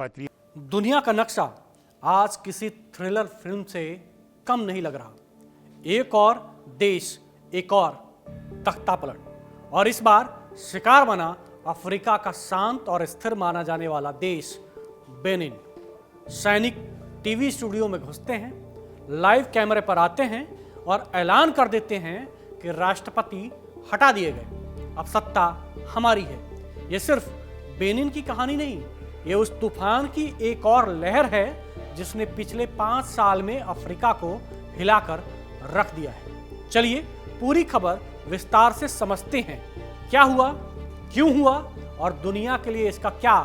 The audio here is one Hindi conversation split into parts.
simpatia. दुनिया का नक्शा आज किसी थ्रिलर फिल्म से कम नहीं लग रहा। एक और देश, एक और तख्ता पलट, और इस बार शिकार बना अफ्रीका का शांत और स्थिर माना जाने वाला देश बेनिन। सैनिक टीवी स्टूडियो में घुसते हैं, लाइव कैमरे पर आते हैं और ऐलान कर देते हैं कि राष्ट्रपति हटा दिए गए, अब सत्ता हमारी है। ये सिर्फ बेनिन की कहानी नहीं, ये उस तूफान की एक और लहर है जिसने पिछले 5 साल में अफ्रीका को हिलाकर रख दिया है। चलिए पूरी खबर विस्तार से समझते हैं, क्या हुआ, क्यों हुआ और दुनिया के लिए इसका क्या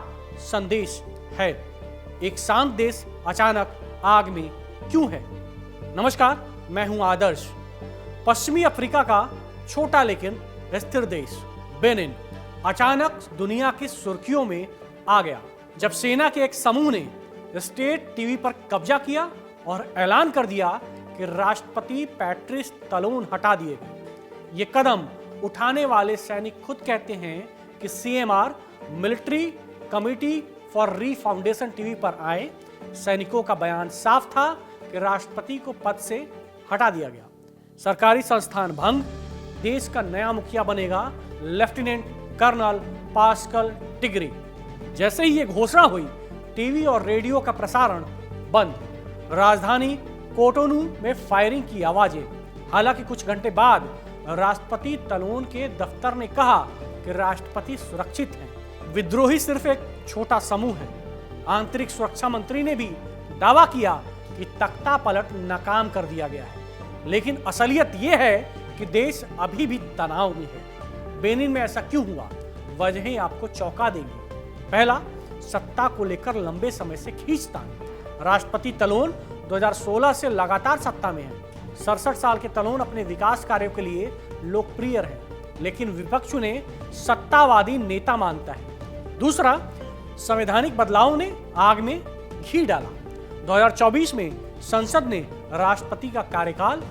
संदेश है। एक शांत देश अचानक आग में क्यों है। नमस्कार, मैं हूं आदर्श। पश्चिमी अफ्रीका का छोटा लेकिन स्थिर देश बेनिन अचानक दुनिया की सुर्खियों में आ गया जब सेना के एक समूह ने स्टेट टीवी पर कब्जा किया और ऐलान कर दिया कि राष्ट्रपति पैट्रिस तलोन हटा दिए गए। ये कदम उठाने वाले सैनिक खुद कहते हैं कि CMR military committee for refoundation TV पर आए। सैनिकों का बयान साफ था कि राष्ट्रपति को पद से हटा दिया गया, सरकारी संस्थान भंग, देश का नया मुखिया बनेगा लेफ्टिनेंट कर्नल पास्कल टिग्री। जैसे ही ये घोषणा हुई, टीवी और रेडियो का प्रसारण बंद। राजधानी कोटोनू में फायरिंग की आवाजें। हालांकि कुछ घंटे बाद राष्ट्रपति तलोन के दफ्तर ने कहा कि राष्ट्रपति सुरक्षित हैं। विद्रोही सिर्फ एक छोटा समूह है। आंतरिक सुरक्षा मंत्री ने भी दावा किया कि तख्ता पलट नाकाम कर दिया गया है। लेकिन असलियत यह है कि देश अभी भी तनाव में है। बेनिन में ऐसा क्यों हुआ, वजहें आपको चौंका देंगी। पहला, सत्ता को लेकर लंबे समय से खींचतान। राष्ट्रपति तलोन 2016 से लगातार सत्ता में है। 67 साल के तलोन अपने विकास कार्यों के लिए लोकप्रिय है, लेकिन विपक्ष उन्हें सत्तावादी नेता मानता है। दूसरा, संवैधानिक बदलाव ने आग में घी डाला। 2024 में संसद ने राष्ट्रपति का कार्यकाल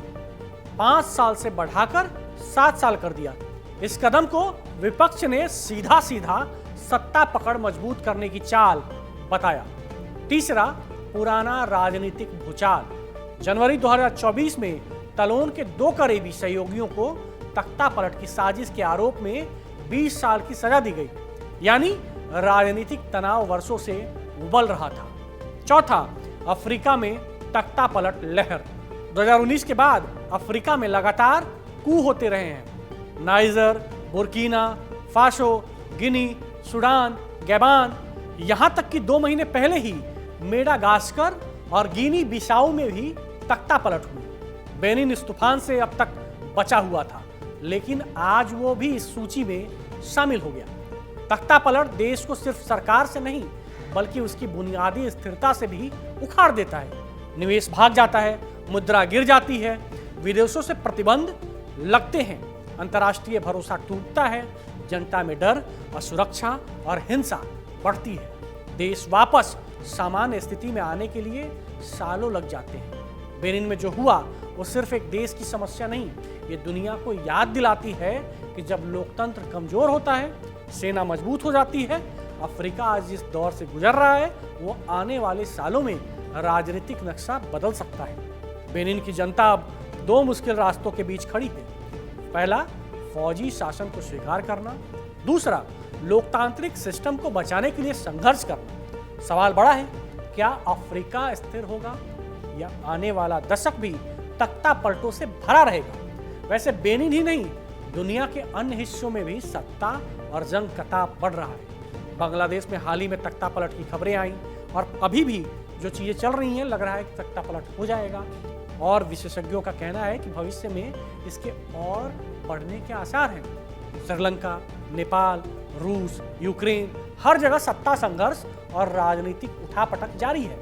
5 साल से बढ़ाकर 7 साल कर दिया। इस कदम को विपक्ष ने सीधा सत्ता पकड़ मजबूत करने की चाल बताया। तीसरा, पुराना राजनीतिक भूचाल। जनवरी 2024 में तलोन के 2 करीबी सहयोगियों को तख्ता पलट की साजिश के आरोप में 20 साल की सजा दी गई, यानी राजनीतिक तनाव वर्षों से उबल रहा था। चौथा, अफ्रीका में तख्ता पलट लहर। 2019 के बाद अफ्रीका में लगातार कू होते रहे हैं। नाइजर, बुर्किना फासो, गिनी, सूडान, गैबान, यहां तक कि 2 महीने पहले ही मेडागास्कर और गिनी बिसाऊ में भी तख्ता पलट हुई। बेनिन इस तूफान से अब तक बचा हुआ था, लेकिन आज वो भी इस सूची में शामिल हो गया। तख्ता पलट देश को सिर्फ सरकार से नहीं, बल्कि उसकी बुनियादी स्थिरता से भी उखाड़ देता है। निवेश भाग जाता है, मुद्रा गिर जाती है, विदेशों से प्रतिबंध लगते हैं, अंतर्राष्ट्रीय भरोसा टूटता है, जनता में डर, असुरक्षा और हिंसा बढ़ती है। देश वापस सामान्य स्थिति में आने के लिए सालों लग जाते हैं। बेनिन में जो हुआ वो सिर्फ एक देश की समस्या नहीं, ये दुनिया को याद दिलाती है कि जब लोकतंत्र कमजोर होता है, सेना मजबूत हो जाती है। अफ्रीका आज जिस दौर से गुजर रहा है, वो आने वाले सालों में राजनीतिक नक्शा बदल सकता है। बेनिन की जनता अब 2 मुश्किल रास्तों के बीच खड़ी है। पहला, फौजी शासन को स्वीकार करना। दूसरा, लोकतांत्रिक सिस्टम को बचाने के लिए संघर्ष करना। सवाल बड़ा है, क्या अफ्रीका स्थिर होगा या आने वाला दशक भी तख्ता पलटों से भरा रहेगा। वैसे बेनिन ही नहीं, दुनिया के अन्य हिस्सों में भी सत्ता और जंग का बढ़ रहा है। बांग्लादेश में हाल ही में तख्ता पलट की खबरें आई और अभी भी जो चीजें चल रही हैं, लग रहा है कि तख्ता पलट हो जाएगा और विशेषज्ञों का कहना है कि भविष्य में इसके और बढ़ने के आसार हैं। श्रीलंका, नेपाल, रूस, यूक्रेन, हर जगह सत्ता संघर्ष और राजनीतिक उठापटक जारी है।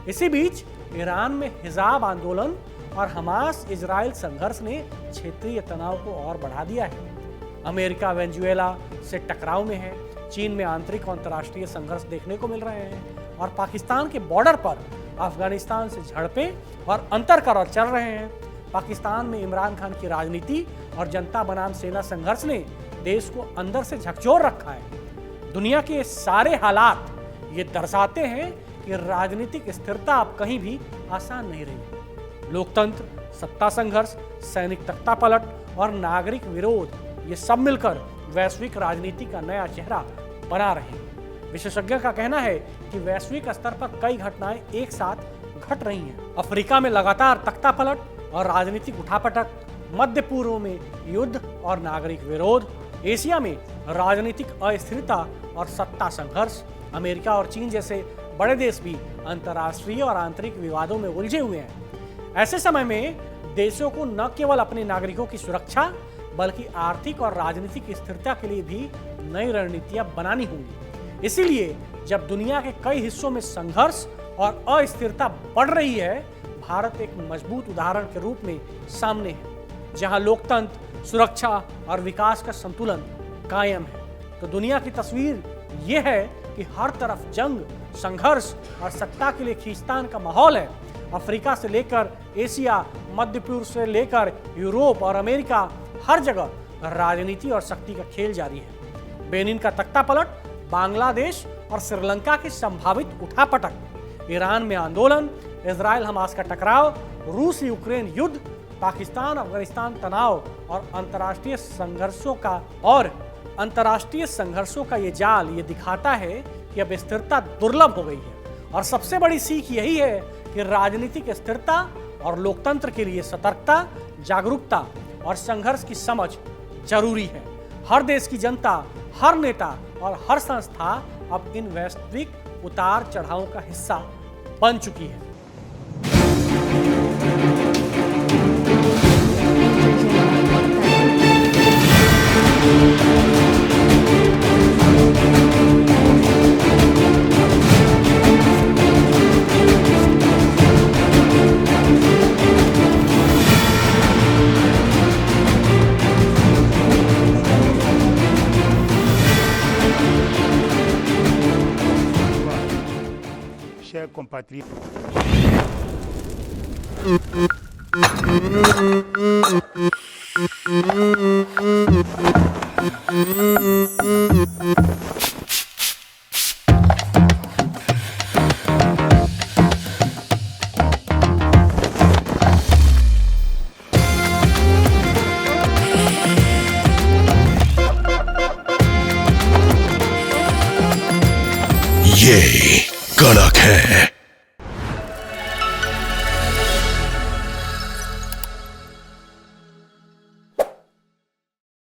इसी बीच ईरान में हिजाब आंदोलन और हमास इजराइल संघर्ष ने क्षेत्रीय तनाव को और बढ़ा दिया है। अमेरिका वेनेजुएला से टकराव में है। चीन में आंतरिक और अंतर्राष्ट्रीय संघर्ष देखने को मिल रहे हैं और पाकिस्तान के बॉर्डर पर अफगानिस्तान से झड़पें और अंतर्कलह चल रहे हैं। पाकिस्तान में इमरान खान की राजनीति और जनता बनाम सेना संघर्ष ने देश को अंदर से झकझोर रखा है। दुनिया के सारे हालात ये दर्शाते हैं कि राजनीतिक स्थिरता अब कहीं भी आसान नहीं रही। लोकतंत्र, सत्ता संघर्ष, सैनिक तख्तापलट और नागरिक विरोध, ये सब मिलकर वैश्विक राजनीति का नया चेहरा बना रहे हैं। विशेषज्ञों का कहना है कि वैश्विक स्तर पर कई घटनाएं एक साथ घट रही हैं। अफ्रीका में लगातार तख्तापलट और राजनीतिक उठापटक, मध्य पूर्व में युद्ध और नागरिक विरोध, एशिया में राजनीतिक अस्थिरता और सत्ता संघर्ष, अमेरिका और चीन जैसे बड़े देश भी अंतर्राष्ट्रीय और आंतरिक विवादों में उलझे हुए हैं। ऐसे समय में देशों को न केवल अपने नागरिकों की सुरक्षा बल्कि आर्थिक और राजनीतिक स्थिरता के लिए भी नई रणनीतियां बनानी होंगी। इसीलिए जब दुनिया के कई हिस्सों में संघर्ष और अस्थिरता बढ़ रही है, भारत एक मजबूत उदाहरण के रूप में सामने है, जहां लोकतंत्र, सुरक्षा और विकास का संतुलन कायम है। तो दुनिया की तस्वीर यह है कि हर तरफ जंग, संघर्ष और सत्ता के लिए खींचतान का माहौल है। अफ्रीका से लेकर एशिया, मध्य पूर्व से लेकर यूरोप और अमेरिका, हर जगह राजनीति और शक्ति का खेल जारी है। बेनिन का तख्तापलट, बांग्लादेश और श्रीलंका की संभावित उठापटक, ईरान में आंदोलन, इजराइल हमास का टकराव, रूस यूक्रेन युद्ध, पाकिस्तान अफगानिस्तान तनाव और अंतर्राष्ट्रीय संघर्षों का ये जाल ये दिखाता है कि अब स्थिरता दुर्लभ हो गई है। और सबसे बड़ी सीख यही है कि राजनीतिक स्थिरता और लोकतंत्र के लिए सतर्कता, जागरूकता और संघर्ष की समझ जरूरी है। हर देश की जनता, हर नेता और हर संस्था अब इन वैश्विक उतार चढ़ावों का हिस्सा बन चुकी है। Chers compatriotes. ये कड़क है।